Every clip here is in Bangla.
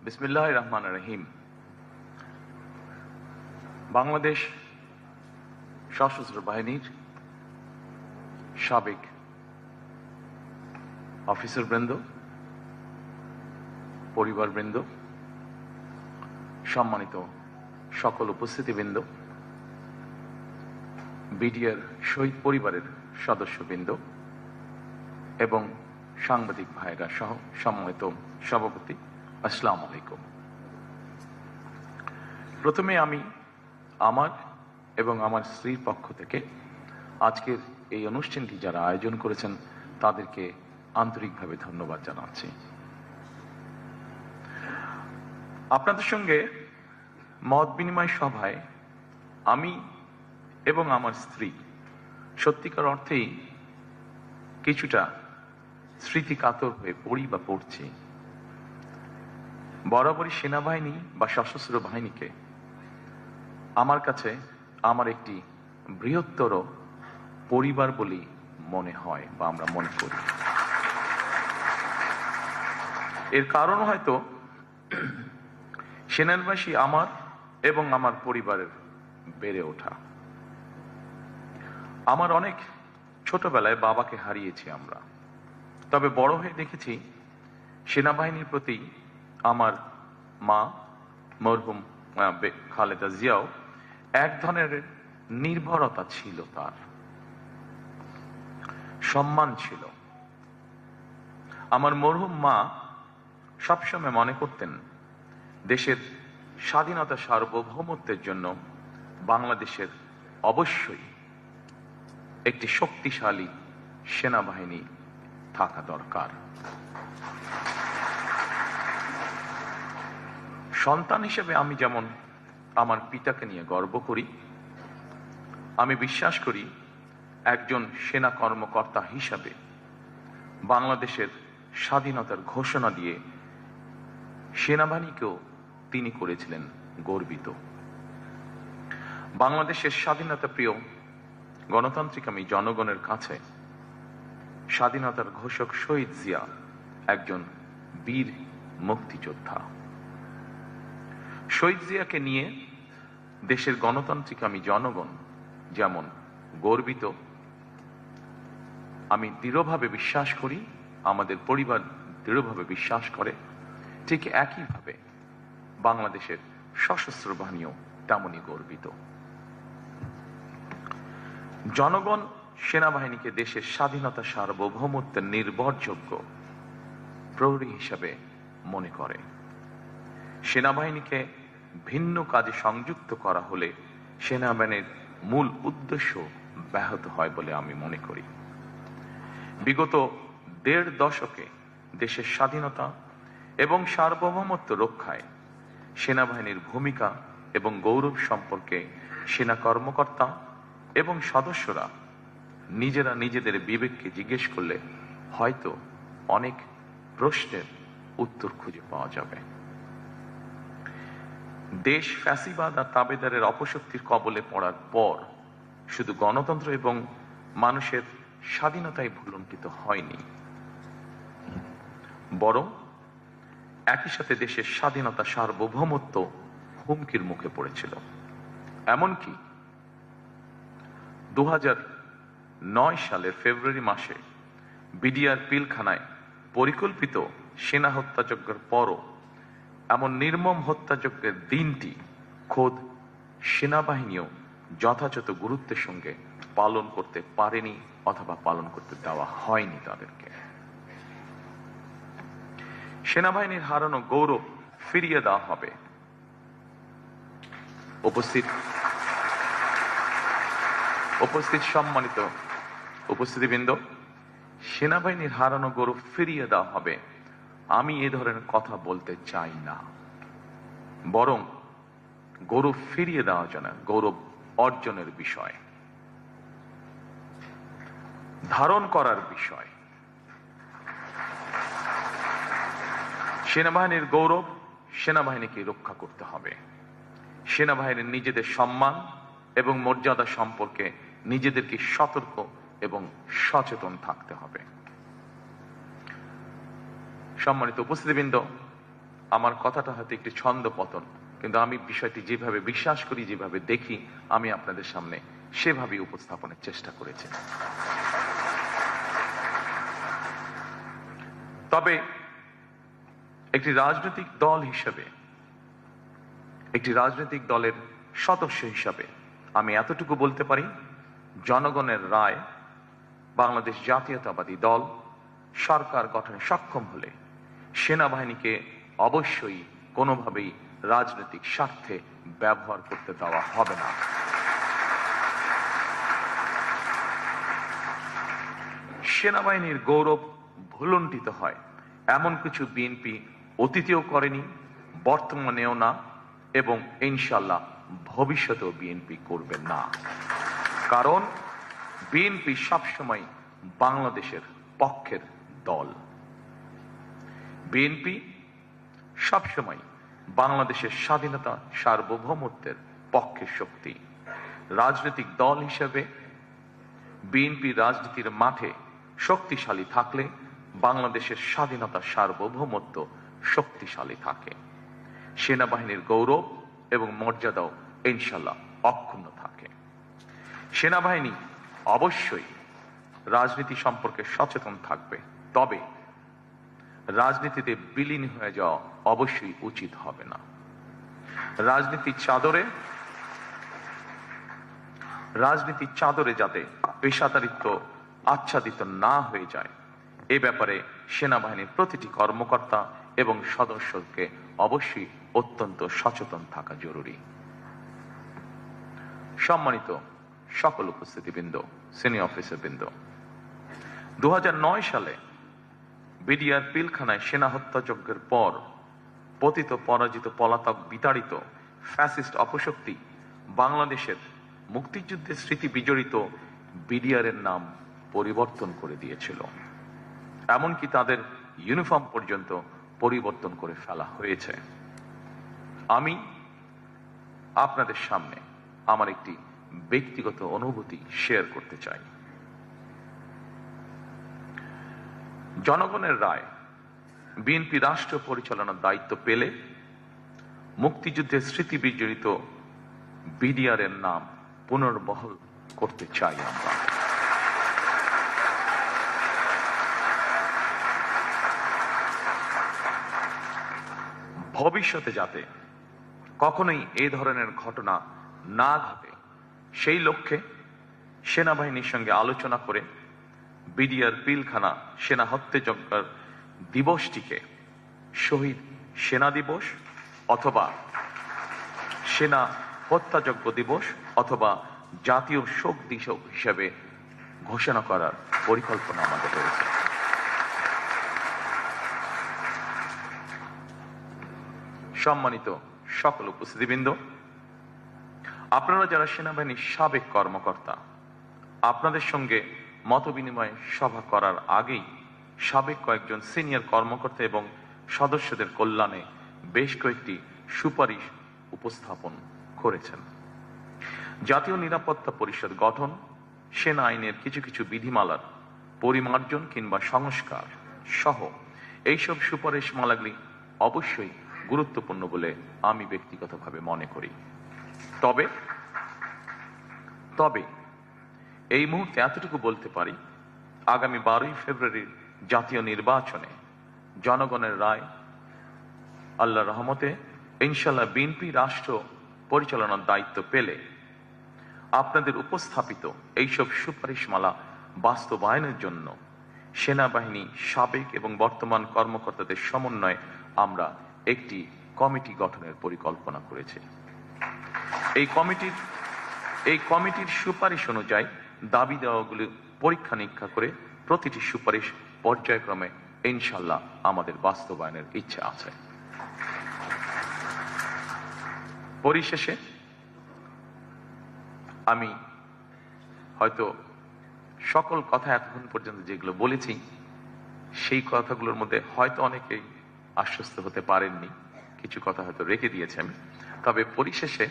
বিসমিল্লাহির রহমানির রহিম। বাংলাদেশ সশস্ত্র বাহিনীর সাবেক অফিসারবৃন্দ, পরিবারবৃন্দ, সম্মানিত সকল উপস্থিতিবৃন্দ, বিডিআর শহীদ পরিবারের সদস্যবৃন্দ এবং সাংবাদিক ভাইরা সহ সম্মানিত সভাপতি, আসসালামু আলাইকুম। প্রথমে আমি আমার এবং আমার স্ত্রীর পক্ষ থেকে আজকের এই অনুষ্ঠানটি যারা আয়োজন করেছেন তাদেরকে আন্তরিকভাবে ধন্যবাদ জানাচ্ছি। আপনাদের সঙ্গে মত বিনিময় সভায় আমি এবং আমার স্ত্রী সত্যিকার অর্থেই কিছুটা স্মৃতিকাতর হয়ে পড়ি বা পড়ছি। বরাবরই সেনাবাহিনী বা সশস্ত্র বাহিনীকে আমার কাছে আমার একটি বৃহত্তর পরিবার বলেই মনে হয় বা আমরা মনে করি। এর কারণ হয়তো সেনাবাসী আমার এবং আমার পরিবারের বেড়ে ওঠা। আমার অনেক ছোটবেলায় বাবাকে হারিয়েছি আমরা, তবে বড় হয়ে দেখেছি সেনাবাহিনীর প্রতি আমার মা মরহুম খালেদা জিয়াও এক ধরনের নির্ভরতা ছিল, তার সম্মান ছিল। আমার মরহুম মা সবসময় মনে করতেন দেশের স্বাধীনতা সার্বভৌমত্বের জন্য বাংলাদেশের অবশ্যই একটি শক্তিশালী সেনাবাহিনী থাকা দরকার। সন্তান হিসেবে আমি যেমন আমার পিতাকে নিয়ে গর্ব করি, আমি বিশ্বাস করি একজন সেনা কর্মকর্তা হিসাবে বাংলাদেশের স্বাধীনতার ঘোষণা দিয়ে সেনাবাহিনীকেও তিনি করেছিলেন গর্বিত। বাংলাদেশের স্বাধীনতা প্রিয় গণতান্ত্রিক আমি জনগণের কাছে স্বাধীনতার ঘোষক শহীদ জিয়া একজন বীর মুক্তিযোদ্ধা। শহীদ জিয়াকে নিয়ে দেশের গণতান্ত্রিক আমি জনগণ যেমন গর্বিত, আমি দৃঢ়ভাবে বিশ্বাস করি, আমাদের পরিবার দৃঢ়ভাবে বিশ্বাস করে, ঠিক একইভাবে বাংলাদেশের সশস্ত্র বাহিনীও তেমনই গর্বিত। জনগণ সেনাবাহিনীকে দেশের স্বাধীনতা সার্বভৌমত্বের নির্ভরযোগ্য প্রহরী হিসাবে মনে করে। সেনাবাহিনীকে ভিন্ন কাজে সংযুক্ত করা হলে সেনাবাহিনীর মূল উদ্দেশ্য ব্যাহত হয় বলে আমি মনে করি। বিগত ১.৫ দশকে দেশের স্বাধীনতা এবং সার্বভৌমত্ব রক্ষায় সেনাবাহিনীর ভূমিকা এবং গৌরব সম্পর্কে সেনা কর্মকর্তা এবং সদস্যরা নিজেরা নিজেদের বিবেককে জিজ্ঞেস করলে হয়তো অনেক প্রশ্নের উত্তর খুঁজে পাওয়া যাবে। দেশ ফ্যাসিবাদ আর তাবেদারের অপশক্তির কবলে পড়ার পর শুধু গণতন্ত্র এবং মানুষের স্বাধীনতাই ভুলুণ্ঠিত হয়নি, বরং একই সাথে দেশের স্বাধীনতা সার্বভৌমত্ব হুমকির মুখে পড়েছিল। এমনকি ২০০৯ সালের ফেব্রুয়ারি মাসে বিডিআর পিলখানায় পরিকল্পিত সেনা হত্যাযজ্ঞের পরও এমন নির্মম হত্যাযজ্ঞের দিনটি খোদ সেনাবাহিনীও যথাযথ গুরুত্বের সঙ্গে পালন করতে পারেনি অথবা পালন করতে দেওয়া হয়নি তাদেরকে। সেনাবাহিনীর হারানো গৌরব ফিরিয়ে দেওয়া হবে। উপস্থিত সম্মানিত উপস্থিতিবৃন্দ, সেনাবাহিনীর হারানো গৌরব ফিরিয়ে দেওয়া হবে আমি এ ধরনের কথা বলতে চাই না, বরং গৌরব ফিরিয়ে দেওয়া যায় না, গৌরব অর্জনের বিষয়, ধারণ করার বিষয়। সেনাবাহিনীর গৌরব সেনাবাহিনীকে রক্ষা করতে হবে। সেনাবাহিনীর নিজেদের সম্মান এবং মর্যাদা সম্পর্কে নিজেদেরকে সতর্ক এবং সচেতন থাকতে হবে। সম্মানিত উপস্থিতিবৃন্দ, আমার কথাটা হয়তো একটু ছন্দ পতন, কিন্তু আমি বিষয়টি যেভাবে বিশ্বাস করি, যেভাবে দেখি, আমি আপনাদের সামনে সেভাবেই উপস্থাপনের চেষ্টা করেছি। তবে একটি রাজনৈতিক দল হিসেবে, একটি রাজনৈতিক দলের সদস্য হিসাবে আমি এতটুকু বলতে পারি, জনগণের রায় বাংলাদেশ জাতীয়তাবাদী দল সরকার গঠনে সক্ষম হলে সেনাবাহিনীকে অবশ্যই কোনোভাবেই রাজনৈতিক স্বার্থে ব্যবহার করতে দেওয়া হবে না। সেনাবাহিনীর গৌরব ভুলুণ্ঠিত হয় এমন কিছু বিএনপি অতীতেও করেনি, বর্তমানেও না, এবং ইনশাল্লাহ ভবিষ্যতেও বিএনপি করবে না। কারণ বিএনপি সবসময় বাংলাদেশের পক্ষের দল। বিএনপি সবসময় বাংলাদেশের স্বাধীনতা সার্বভৌমত্বের পক্ষের শক্তি। রাজনৈতিক দল হিসেবে বিএনপি রাজনীতির মাঠে শক্তিশালী থাকলে বাংলাদেশের স্বাধীনতা সার্বভৌমত্ব শক্তিশালী থাকে। সেনাবাহিনীর গৌরব এবং মর্যাদাও ইনশাল্লাহ অক্ষুণ্ণ থাকে। সেনাবাহিনী অবশ্যই রাজনীতি সম্পর্কে সচেতন থাকবে, তবে রাজনীতিতে বিলীন হয়ে যাওয়া অবশ্যই উচিত হবে না। রাজনীতির চাদরে যাতে পেশাদারিত্ব আচ্ছাদিত না হয়ে যায়, এ ব্যাপারে সেনাবাহিনীর প্রতিটি কর্মকর্তা এবং সদস্যকে অবশ্যই অত্যন্ত সচেতন থাকা জরুরি। সম্মানিত সকল উপস্থিতিবৃন্দ, সিনিয়র অফিসারবৃন্দ, 2009 সালে বিডিআর পিলখানায় সেনা হত্যাযজ্ঞের পর পতিত পরাজিত পলাতক বিতাড়িত ফ্যাসিস্ট অপশক্তি বাংলাদেশের মুক্তিযুদ্ধের স্মৃতি বিজড়িত বিডিআর এর নাম পরিবর্তন করে দিয়েছিল। এমনকি তাদের ইউনিফর্ম পর্যন্ত পরিবর্তন করে ফেলা হয়েছে। আমি আপনাদের সামনে আমার একটি ব্যক্তিগত অনুভূতি শেয়ার করতে চাই। জনগণের রায় বিএনপি রাষ্ট্র পরিচালনার দায়িত্ব পেলে মুক্তিযুদ্ধের স্মৃতি বিজড়িত বিডিআর এর নাম পুনর্বহাল করতে চাই আমরা। ভবিষ্যতে যাতে কখনোই এই ধরনের ঘটনা না ঘটে, সেই লক্ষ্যে সেনাবাহিনীর সঙ্গে আলোচনা করে বিডিআর পিলখানা সেনা হত্যাযজ্ঞের দিবসটিকে শহীদ সেনা দিবস অথবা সেনা হত্যাযজ্ঞ দিবস অথবা জাতীয় শোক দিবস হিসেবে ঘোষণা করার পরিকল্পনা আমাদের রয়েছে। সম্মানিত সকল উপস্থিতিবৃন্দ, আপনারা যারা সেনাবাহিনীর সাবেক কর্মকর্তা, আপনাদের সঙ্গে মতবিনিময় সভা করার আগেই সাবেক কয়েকজন সিনিয়র কর্মকর্তা এবং সদস্যদের কল্যাণে বেশ কয়েকটি সুপারিশ উপস্থাপন করেছেন। জাতীয় নিরাপত্তা পরিষদ গঠন, সেনা আইনের কিছু কিছু বিধিমালার পরিমার্জন কিংবা সংস্কার সহ এইসব সুপারিশ মালাগুলি অবশ্যই গুরুত্বপূর্ণ বলে আমি ব্যক্তিগতভাবে মনে করি। তবে এই মুহূর্তে এতটুকু বলতে পারি, আগামী 12ই ফেব্রুয়ারির জাতীয় নির্বাচনে জনগণের রায় আল্লাহর রহমতে ইনশাল্লাহ বিএনপি রাষ্ট্র পরিচালনার দায়িত্ব পেলে আপনাদের উপস্থাপিত এইসব সুপারিশমালা বাস্তবায়নের জন্য সেনাবাহিনী সাবেক এবং বর্তমান কর্মকর্তাদের সমন্বয়ে আমরা একটি কমিটি গঠনের পরিকল্পনা করেছি। এই কমিটির সুপারিশ অনুযায়ী দাবি দেওয়াগুলি পরীক্ষা নিরীক্ষা করে প্রতিটি সুপারিশ পর্যায়ক্রমে ইনশাল্লাহ আমাদের বাস্তবায়নের ইচ্ছা আছে। পরিশেষে আমি হয়তো সকল কথা এতক্ষণ পর্যন্ত যেগুলো বলেছি, সেই কথাগুলোর মধ্যে হয়তো অনেকেই আশ্বস্ত হতে পারেননি, কিছু কথা হয়তো রেখে দিয়েছি আমি। তবে পরিশেষে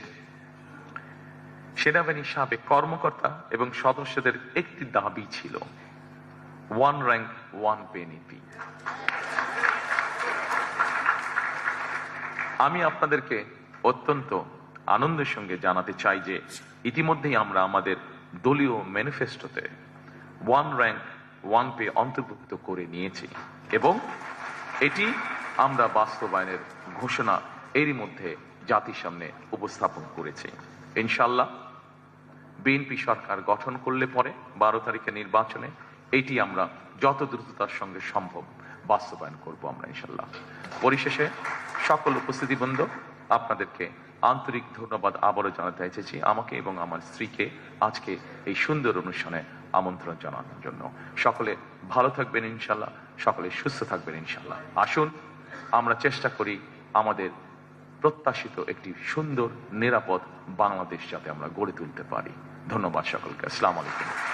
সেনাবাহিনীর সাবেক কর্মকর্তা এবং সদস্যদের একটি দাবি ছিল, 1 rank 1 pay নীতি। আমি আপনাদেরকে অত্যন্ত আনন্দের সঙ্গে জানাতে চাই যে ইতিমধ্যেই আমরা আমাদের দলীয় ম্যানিফেস্টোতে ওয়ান র্যাঙ্ক ওয়ান পে অন্তর্ভুক্ত করে নিয়েছি এবং এটি আমরা বাস্তবায়নের ঘোষণা এরই মধ্যে জাতির সামনে উপস্থাপন করেছি। ইনশাল্লাহ বিএনপি সরকার গঠন করলে পরে 12 তারিখের নির্বাচনে এটি আমরা যত দ্রুততার সঙ্গে সম্ভব বাস্তবায়ন করব আমরা ইনশাল্লাহ। পরিশেষে সকল উপস্থিতিবৃন্দ, আপনাদেরকে আন্তরিক ধন্যবাদ আবারও জানাতে চাইছি আমাকে এবং আমার স্ত্রীকে আজকে এই সুন্দর অনুষ্ঠানে আমন্ত্রণ জানানোর জন্য। সকলে ভালো থাকবেন ইনশাল্লাহ, সকলে সুস্থ থাকবেন ইনশাল্লাহ। আসুন আমরা চেষ্টা করি আমাদের প্রত্যাশিত একটি সুন্দর নিরাপদ বাংলাদেশ যাতে আমরা গড়ে তুলতে পারি। ধন্যবাদ সকলকে। আসসালামু আলাইকুম।